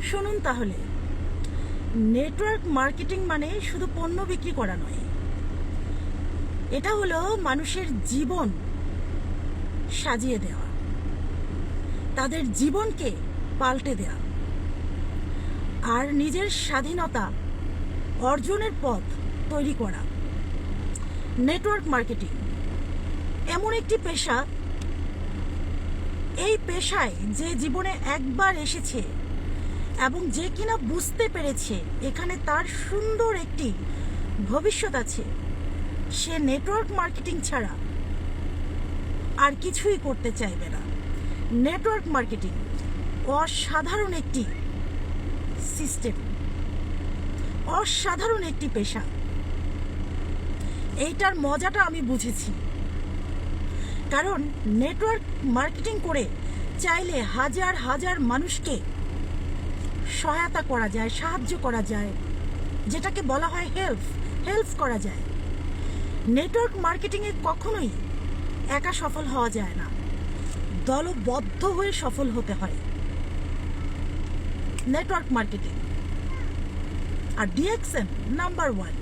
শুনুন তাহলে, network marketing মানে শুধু পণ্য বিক্রি করা নয়, এটা হলো মানুষের জীবন সাজিয়ে দেওয়া, তাদের জীবনকে পাল্টে দেওয়া আর নিজের স্বাধীনতা অর্জনের পথ তৈরি করা। নেটওয়ার্ক মার্কেটিং এমন একটি পেশা, এই পেশায় যে জীবনে একবার এসেছে এবং যে কিনা বুঝতে পেরেছে এখানে তার সুন্দর একটি ভবিষ্যৎ আছে, সে নেটওয়ার্ক মার্কেটিং ছাড়া আর কিছুই করতে চাইবে না। নেটওয়ার্ক মার্কেটিং অসাধারণ একটি সিস্টেম, অসাধারণ একটি পেশা। এইটার মজাটা আমি বুঝেছি, কারণ নেটওয়ার্ক মার্কেটিং করে চাইলে হাজার হাজার মানুষকে সহায়তা করা যায়, সাহায্য করা যায়, যেটাকে বলা হয় হেল্প করা যায়। নেটওয়ার্ক মার্কেটিংয়ে কখনোই একা সফল হওয়া যায় না, দলবদ্ধ হয়ে সফল হতে হয় নেটওয়ার্ক মার্কেটিং। আর ডিএক্সএম নাম্বার 1।